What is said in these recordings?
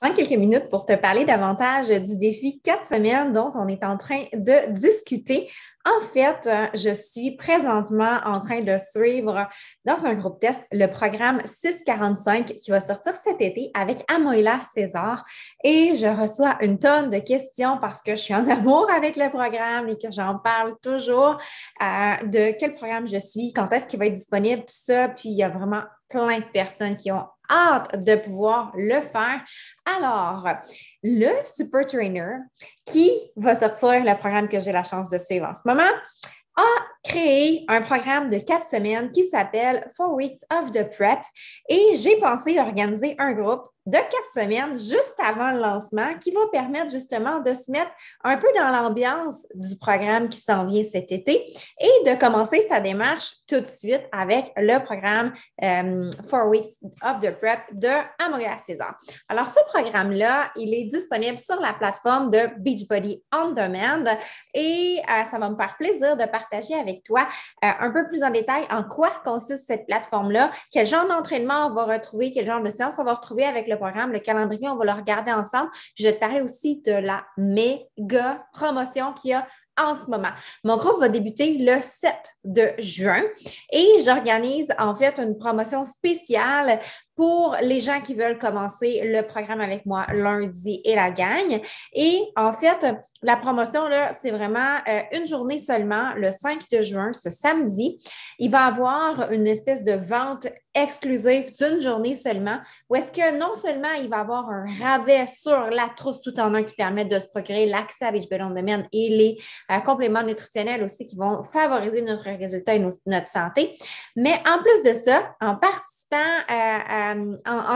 Prends quelques minutes pour te parler davantage du défi 4 semaines dont on est en train de discuter. En fait, je suis présentement en train de suivre dans un groupe test le programme 645 qui va sortir cet été avec Amoïla César et je reçois une tonne de questions parce que je suis en amour avec le programme et que j'en parle toujours de quel programme je suis, quand est-ce qu'il va être disponible, tout ça. Puis il y a vraiment plein de personnes qui ont hâte de pouvoir le faire. Alors, le Super Trainer qui va sortir le programme que j'ai la chance de suivre en ce moment a créé un programme de 4 semaines qui s'appelle 4 Weeks of the Prep et j'ai pensé organiser un groupe de 4 semaines juste avant le lancement qui va permettre justement de se mettre un peu dans l'ambiance du programme qui s'en vient cet été et de commencer sa démarche tout de suite avec le programme 4 Weeks of the Prep de Amoria César. Alors, ce programme-là, il est disponible sur la plateforme de Beachbody On Demand et ça va me faire plaisir de partager avec toi un peu plus en détail en quoi consiste cette plateforme-là, quel genre d'entraînement on va retrouver, quel genre de séance on va retrouver avec le programme, le calendrier, on va le regarder ensemble. Puis je vais te parler aussi de la méga promotion qu'il y a en ce moment. Mon groupe va débuter le 7 de juin et j'organise en fait une promotion spéciale pour les gens qui veulent commencer le programme avec moi lundi et la gang. Et en fait, la promotion, là, c'est vraiment une journée seulement, le 5 de juin, ce samedi. Il va y avoir une espèce de vente exclusive d'une journée seulement, où est-ce que non seulement il va y avoir un rabais sur la trousse tout en un qui permet de se procurer l'accès à Beachbody On Demand et les compléments nutritionnels aussi qui vont favoriser notre résultat et notre santé. Mais en plus de ça, en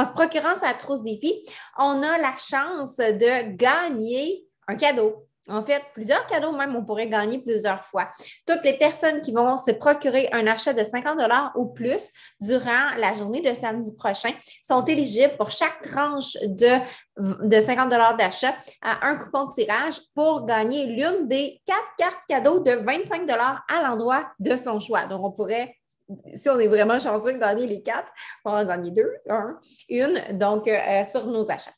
se procurant sa trousse défi, on a la chance de gagner un cadeau. En fait, plusieurs cadeaux même, on pourrait gagner plusieurs fois. Toutes les personnes qui vont se procurer un achat de 50 ou plus durant la journée de samedi prochain sont éligibles pour chaque tranche de 50 d'achat à un coupon de tirage pour gagner l'une des 4 cartes cadeaux de 25 à l'endroit de son choix. Donc, on pourrait, si on est vraiment chanceux, gagner les 4, on va en gagner 2, une, donc sur nos achats.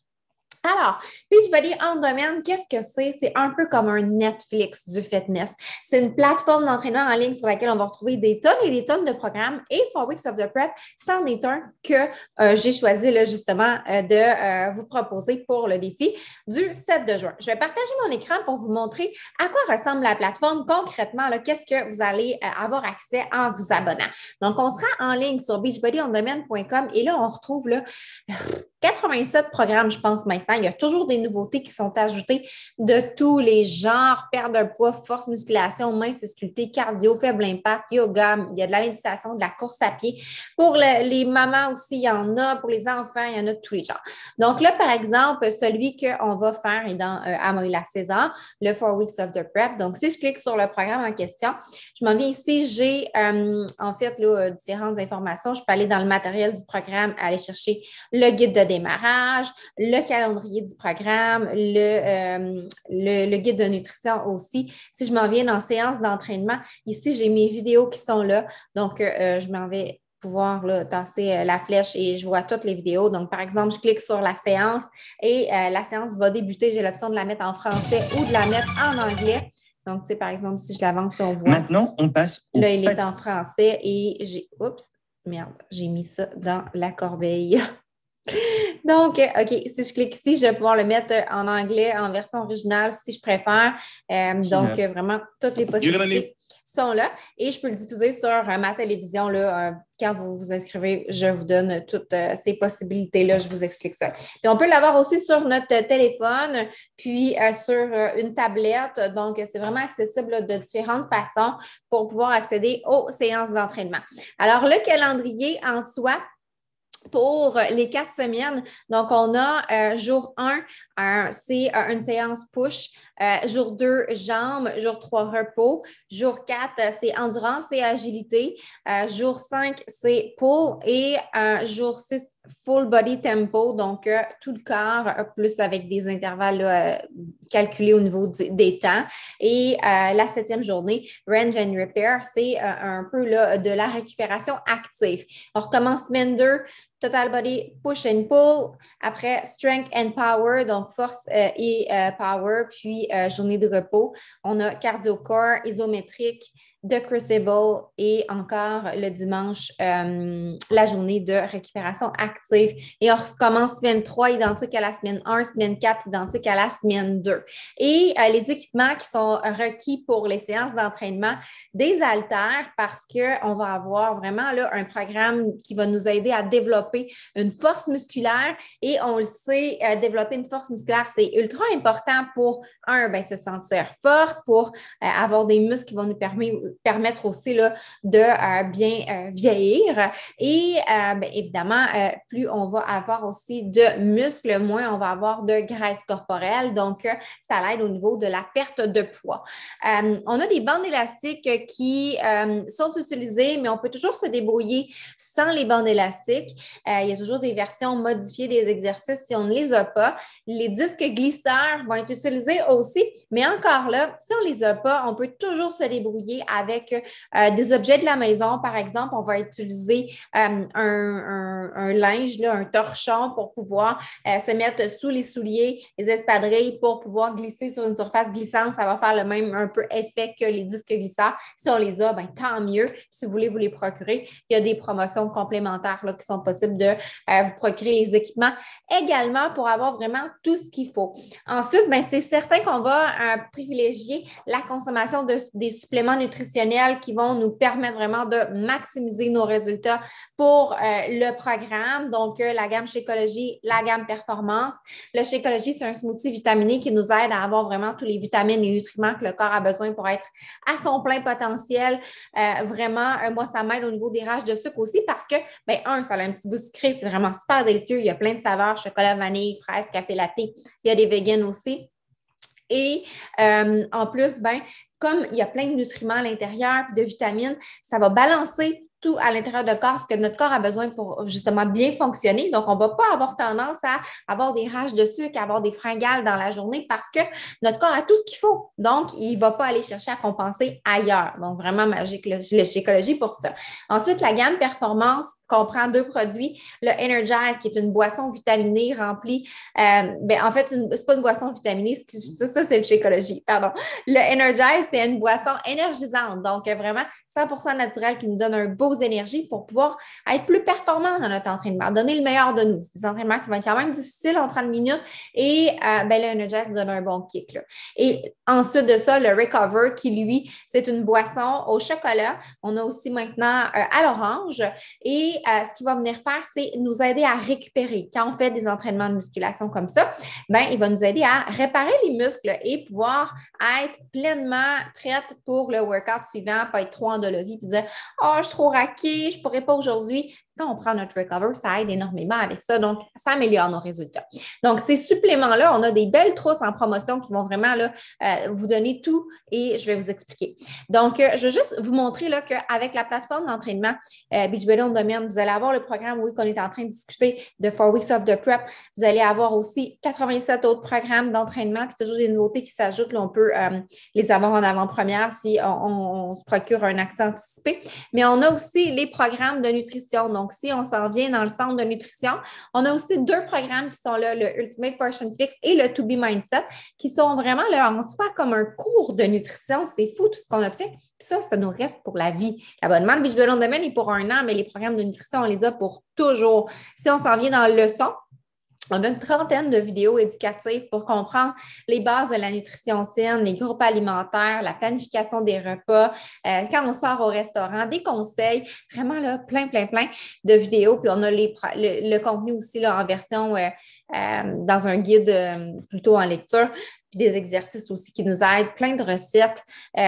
Alors, Beachbody On Demand, qu'est-ce que c'est? C'est un peu comme un Netflix du fitness. C'est une plateforme d'entraînement en ligne sur laquelle on va retrouver des tonnes et des tonnes de programmes et 4 Weeks of the Prep, c'en est un que j'ai choisi là, justement de vous proposer pour le défi du 7 de juin. Je vais partager mon écran pour vous montrer à quoi ressemble la plateforme concrètement. Qu'est-ce que vous allez avoir accès en vous abonnant. Donc, on sera en ligne sur beachbodyondemand.com et là, on retrouve là, 87 programmes, je pense, maintenant. Il y a toujours des nouveautés qui sont ajoutées de tous les genres, perte de poids, force, musculation, mince et sculpté, cardio, faible impact, yoga, il y a de la méditation, de la course à pied. Pour les mamans aussi, il y en a. Pour les enfants, il y en a de tous les genres. Donc là, par exemple, celui qu'on va faire est dans Amoïla César, le 4 Weeks of the Prep. Donc, si je clique sur le programme en question, je m'en viens ici, j'ai en fait là, différentes informations. Je peux aller dans le matériel du programme, aller chercher le guide de démarrage, le calendrier du programme, le guide de nutrition aussi. Si je m'en viens dans séance d'entraînement, ici, j'ai mes vidéos qui sont là. Donc, je m'en vais pouvoir là, tasser la flèche et je vois toutes les vidéos. Donc, par exemple, je clique sur la séance et la séance va débuter. J'ai l'option de la mettre en français ou de la mettre en anglais. Donc, tu sais, par exemple, si je l'avance, on voit. Maintenant, on passe au... Là, il est en français et j'ai... Oups, merde, j'ai mis ça dans la corbeille. Donc, OK, si je clique ici, je vais pouvoir le mettre en anglais, en version originale, si je préfère. Donc, vraiment, toutes les possibilités sont là. Et je peux le diffuser sur ma télévision. Là, quand vous vous inscrivez, je vous donne toutes ces possibilités-là. Je vous explique ça. Puis, on peut l'avoir aussi sur notre téléphone, puis sur une tablette. Donc, c'est vraiment accessible là, de différentes façons pour pouvoir accéder aux séances d'entraînement. Alors, le calendrier en soi, pour les 4 semaines, donc on a jour 1, c'est une séance push, jour 2, jambes, jour 3, repos, jour 4, c'est endurance et agilité, jour 5, c'est pull et jour 6, full body tempo, donc tout le corps, plus avec des intervalles calculés au niveau des temps. Et la 7e journée, range and repair, c'est un peu là, de la récupération active. On recommence semaine 2, Total Body Push and Pull. Après, Strength and Power, donc force et power, puis journée de repos. On a Cardio Core, isométrique, de Crucible et encore le dimanche, la journée de récupération active. Et on recommence semaine 3, identique à la semaine 1, semaine 4, identique à la semaine 2. Et les équipements qui sont requis pour les séances d'entraînement, des haltères, parce qu'on va avoir vraiment là, un programme qui va nous aider à développer une force musculaire. Et on le sait, développer une force musculaire, c'est ultra important pour, se sentir forte, pour avoir des muscles qui vont nous permettre aussi là, de bien vieillir. Et évidemment, plus on va avoir aussi de muscles, moins on va avoir de graisse corporelle. Donc, ça l'aide au niveau de la perte de poids. On a des bandes élastiques qui sont utilisées, mais on peut toujours se débrouiller sans les bandes élastiques. Il y a toujours des versions modifiées des exercices si on ne les a pas. Les disques glisseurs vont être utilisés aussi, mais encore là, si on ne les a pas, on peut toujours se débrouiller avec des objets de la maison. Par exemple, on va utiliser un linge, là, un torchon pour pouvoir se mettre sous les souliers, les espadrilles pour pouvoir glisser sur une surface glissante. Ça va faire le même un peu effet que les disques glisseurs. Si on les a, tant mieux. Si vous voulez vous les procurer, il y a des promotions complémentaires là, qui sont possibles de vous procurer les équipements également pour avoir vraiment tout ce qu'il faut. Ensuite, c'est certain qu'on va privilégier la consommation des suppléments nutritionnels qui vont nous permettre vraiment de maximiser nos résultats pour le programme. Donc, la gamme Shakeology, la gamme Performance. Le Shakeology, c'est un smoothie vitaminé qui nous aide à avoir vraiment tous les vitamines et nutriments que le corps a besoin pour être à son plein potentiel. Vraiment, moi, ça m'aide au niveau des rages de sucre aussi parce que, ça a un petit goût sucré, c'est vraiment super délicieux. Il y a plein de saveurs, chocolat, vanille, fraise, café latte. Il y a des véganes aussi. Et en plus, comme il y a plein de nutriments à l'intérieur, de vitamines, ça va balancer tout à l'intérieur du corps, ce que notre corps a besoin pour justement bien fonctionner. Donc, on ne va pas avoir tendance à avoir des rages de sucre, à avoir des fringales dans la journée parce que notre corps a tout ce qu'il faut. Donc, il ne va pas aller chercher à compenser ailleurs. Donc, vraiment magique, le Shakeology pour ça. Ensuite, la gamme Performance comprend 2 produits. Le Energize, qui est une boisson vitaminée remplie. En fait, ce n'est pas une boisson vitaminée, ça c'est le Shakeology, pardon. Le Energize, c'est une boisson énergisante. Donc, vraiment 100% naturelle qui nous donne un beau énergie pour pouvoir être plus performant dans notre entraînement, donner le meilleur de nous. C'est des entraînements qui vont être quand même difficiles en 30 minutes et le donne un bon kick. Là. Et ensuite de ça, le Recover qui, lui, c'est une boisson au chocolat. On a aussi maintenant à l'orange et ce qu'il va venir faire, c'est nous aider à récupérer. Quand on fait des entraînements de musculation comme ça, il va nous aider à réparer les muscles et pouvoir être pleinement prête pour le workout suivant, pas être trop endolorie et dire « Oh, je suis trop raquée, je ne pourrais pas aujourd'hui. » Quand on prend notre Recover, ça aide énormément avec ça. Donc, ça améliore nos résultats. Donc, ces suppléments-là, on a des belles trousses en promotion qui vont vraiment là, vous donner tout et je vais vous expliquer. Donc, je vais juste vous montrer là, qu'avec la plateforme d'entraînement Beachbody On Demand, vous allez avoir le programme, oui, qu'on est en train de discuter de 4 Weeks of the Prep. Vous allez avoir aussi 87 autres programmes d'entraînement, puis toujours des nouveautés qui s'ajoutent. Là, on peut les avoir en avant-première si on se procure un accès anticipé. Mais on a aussi les programmes de nutrition. Donc, si on s'en vient dans le centre de nutrition, on a aussi 2 programmes qui sont là, le Ultimate Portion Fix et le To Be Mindset, qui sont vraiment là en soi comme un cours de nutrition. C'est fou tout ce qu'on obtient. Puis ça nous reste pour la vie. L'abonnement de Beachbody On Demand est pour 1 an, mais les programmes de nutrition, on les a pour toujours. Si on s'en vient dans le leçon, on a une trentaine de vidéos éducatives pour comprendre les bases de la nutrition saine, les groupes alimentaires, la planification des repas, quand on sort au restaurant, des conseils, vraiment là, plein de vidéos. Puis on a le contenu aussi là, en version dans un guide plutôt en lecture. Puis des exercices aussi qui nous aident, plein de recettes.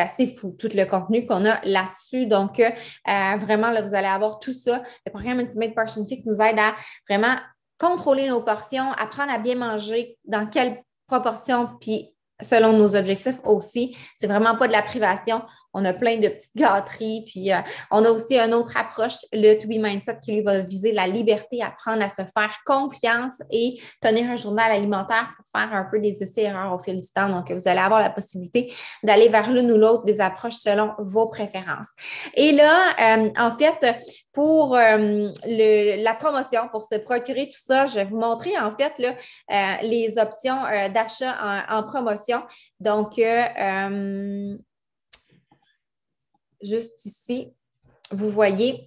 C'est fou, tout le contenu qu'on a là-dessus. Donc, vraiment, là, vous allez avoir tout ça. Le programme Ultimate Portion Fix nous aide à vraiment contrôler nos portions, apprendre à bien manger, dans quelle proportion, puis selon nos objectifs aussi. C'est vraiment pas de la privation. on a plein de petites gâteries. Puis, on a aussi une autre approche, le To Be Mindset, qui lui va viser la liberté, apprendre à se faire confiance et tenir un journal alimentaire pour faire un peu des essais-erreurs au fil du temps. Donc, vous allez avoir la possibilité d'aller vers l'une ou l'autre des approches selon vos préférences. Et là, en fait, pour la promotion, pour se procurer tout ça, je vais vous montrer en fait là, les options d'achat en promotion. Donc, juste ici, vous voyez.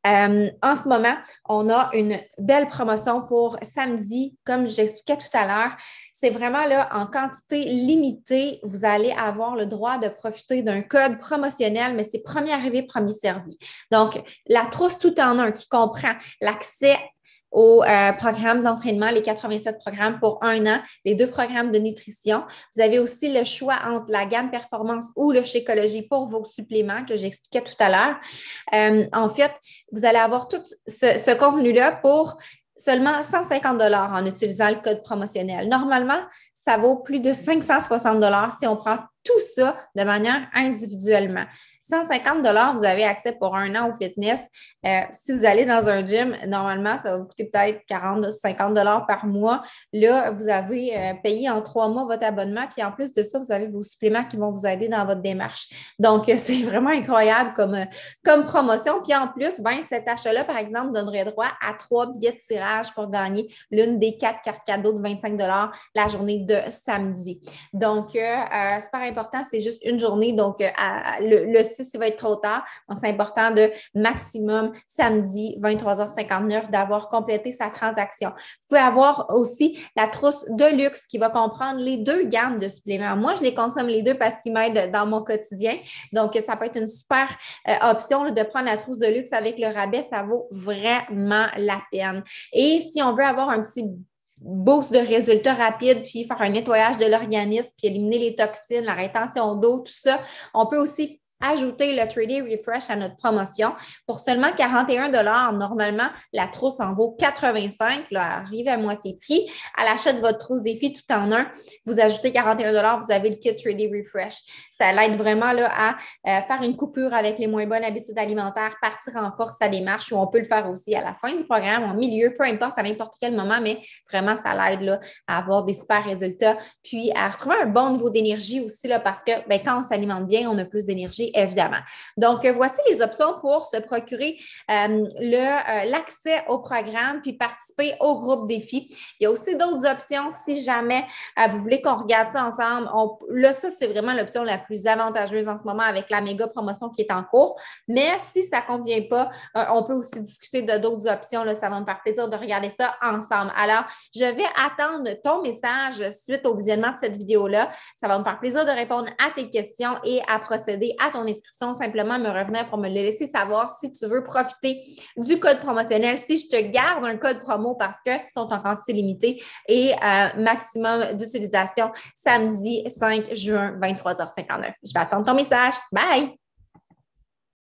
En ce moment, on a une belle promotion pour samedi, comme j'expliquais tout à l'heure. C'est vraiment là, en quantité limitée, vous allez avoir le droit de profiter d'un code promotionnel, mais c'est premier arrivé, premier servi. Donc, la trousse tout en un qui comprend l'accès au programme d'entraînement, les 87 programmes pour 1 an, les 2 programmes de nutrition. Vous avez aussi le choix entre la gamme performance ou le Shakeology pour vos suppléments que j'expliquais tout à l'heure. En fait, vous allez avoir tout ce contenu-là pour seulement 150 $ en utilisant le code promotionnel. Normalement, ça vaut plus de 560 $ si on prend tout ça de manière individuellement. 150 $, vous avez accès pour 1 an au fitness. Si vous allez dans un gym, normalement, ça va vous coûter peut-être 40, 50 $ par mois. Là, vous avez payé en 3 mois votre abonnement. Puis en plus de ça, vous avez vos suppléments qui vont vous aider dans votre démarche. Donc, c'est vraiment incroyable comme promotion. Puis en plus, ben, cet achat-là, par exemple, donnerait droit à 3 billets de tirage pour gagner l'une des 4 cartes cadeaux de 25 $ la journée de samedi. Donc, super important, c'est juste une journée. Donc, le 6, il va être trop tard. Donc, c'est important de maximum samedi, 23h59, d'avoir complété sa transaction. Vous pouvez avoir aussi la trousse de luxe qui va comprendre les 2 gammes de suppléments. Moi, je les consomme les 2 parce qu'ils m'aident dans mon quotidien. Donc, ça peut être une super option là, de prendre la trousse de luxe avec le rabais. Ça vaut vraiment la peine. Et si on veut avoir un petit boost de résultats rapides, puis faire un nettoyage de l'organisme, puis éliminer les toxines, la rétention d'eau, tout ça, on peut aussi ajouter le 3D Refresh à notre promotion. Pour seulement 41 $, normalement, la trousse en vaut 85 $, là, arrive à moitié prix. À l'achat de votre trousse défi tout en un, vous ajoutez 41 $, vous avez le kit 3D Refresh. Ça l'aide vraiment là, à faire une coupure avec les moins bonnes habitudes alimentaires, partir en force sa démarche, ou on peut le faire aussi à la fin du programme, en milieu, peu importe, à n'importe quel moment, mais vraiment, ça l'aide là, à avoir des super résultats, puis à retrouver un bon niveau d'énergie aussi, là, parce que ben, quand on s'alimente bien, on a plus d'énergie, évidemment. Donc, voici les options pour se procurer l'accès au programme puis participer au groupe défi. Il y a aussi d'autres options si jamais vous voulez qu'on regarde ça ensemble. Là, ça, c'est vraiment l'option la plus avantageuse en ce moment avec la méga promotion qui est en cours. Mais si ça ne convient pas, on peut aussi discuter de d'autres options. Là, ça va me faire plaisir de regarder ça ensemble. Alors, je vais attendre ton message suite au visionnement de cette vidéo-là. Ça va me faire plaisir de répondre à tes questions et à procéder à ton inscription. Simplement me revenir pour me le laisser savoir si tu veux profiter du code promotionnel. Si je te garde un code promo parce que sont en quantité limitée et maximum d'utilisation samedi 5 juin, 23h59. Je vais attendre ton message. Bye!